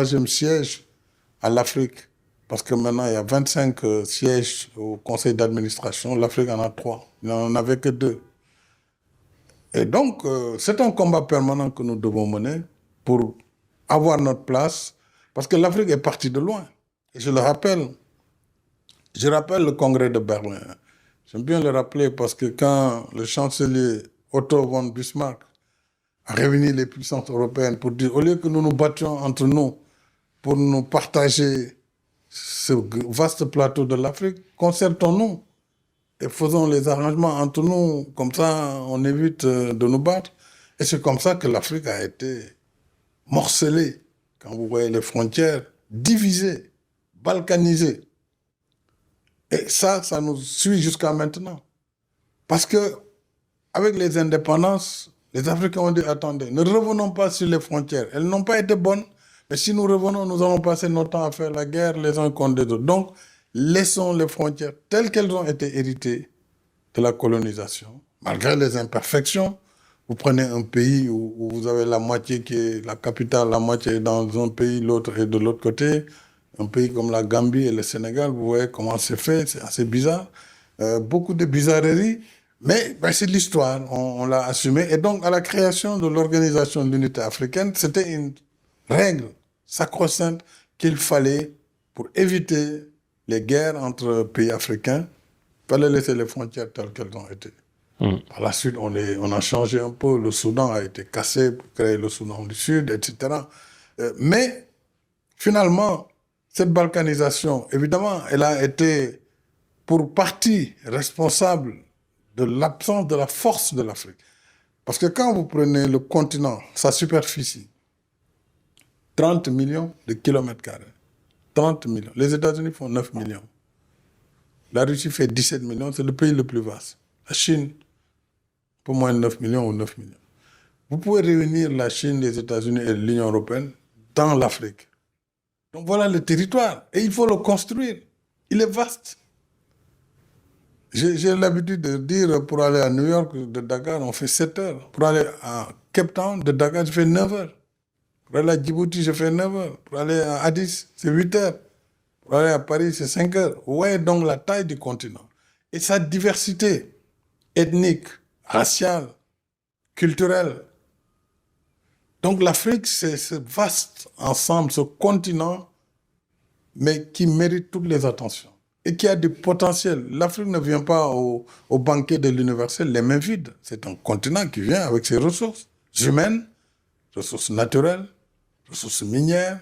troisième siège à l'Afrique. Parce que maintenant, il y a 25 sièges au conseil d'administration. L'Afrique en a 3. Il n'en avait que 2. Et donc, c'est un combat permanent que nous devons mener pour avoir notre place. Parce que l'Afrique est partie de loin. Et je le rappelle. Je rappelle le congrès de Berlin. J'aime bien le rappeler parce que quand le chancelier Otto von Bismarck a réuni les puissances européennes pour dire, au lieu que nous nous battions entre nous pour nous partager ce vaste plateau de l'Afrique, concertons-nous et faisons les arrangements entre nous, comme ça on évite de nous battre. Et c'est comme ça que l'Afrique a été morcelée. Quand vous voyez les frontières divisées, balkanisées. Et ça nous suit jusqu'à maintenant. Parce que avec les indépendances, les Africains ont dit, attendez, ne revenons pas sur les frontières. Elles n'ont pas été bonnes, mais si nous revenons, nous allons passer notre temps à faire la guerre les uns contre les autres. Donc, laissons les frontières telles qu'elles ont été héritées de la colonisation, malgré les imperfections. Vous prenez un pays où vous avez la moitié qui est la capitale, la moitié est dans un pays, l'autre est de l'autre côté. Un pays comme la Gambie et le Sénégal, vous voyez comment c'est fait, c'est assez bizarre. Beaucoup de bizarreries, mais c'est de l'histoire, on l'a assumé. Et donc, à la création de l'Organisation de l'Unité africaine, c'était une règle sacro-sainte qu'il fallait, pour éviter les guerres entre pays africains, il fallait laisser les frontières telles qu'elles ont été. Par la suite, on a changé un peu, le Soudan a été cassé pour créer le Soudan du Sud, etc. Mais, finalement, cette balkanisation, évidemment, elle a été pour partie responsable de l'absence de la force de l'Afrique. Parce que quand vous prenez le continent, sa superficie, 30 millions de kilomètres carrés, 30 millions. Les États-Unis font 9 millions. La Russie fait 17 millions, c'est le pays le plus vaste. La Chine, pour moins de 9 millions ou 9 millions. Vous pouvez réunir la Chine, les États-Unis et l'Union européenne dans l'Afrique. Donc voilà le territoire. Et il faut le construire. Il est vaste. J'ai l'habitude de dire, pour aller à New York, de Dakar, on fait 7 heures. Pour aller à Cape Town, de Dakar, je fais 9 heures. Pour aller à Djibouti, je fais 9 heures. Pour aller à Addis, c'est 8 heures. Pour aller à Paris, c'est 5 heures. Vous voyez donc la taille du continent. Et sa diversité ethnique, raciale, culturelle. Donc l'Afrique, c'est ce vaste ensemble, ce continent, mais qui mérite toutes les attentions et qui a du potentiel. L'Afrique ne vient pas au banquet de l'universel les mains vides. C'est un continent qui vient avec ses ressources humaines, ressources naturelles, ressources minières,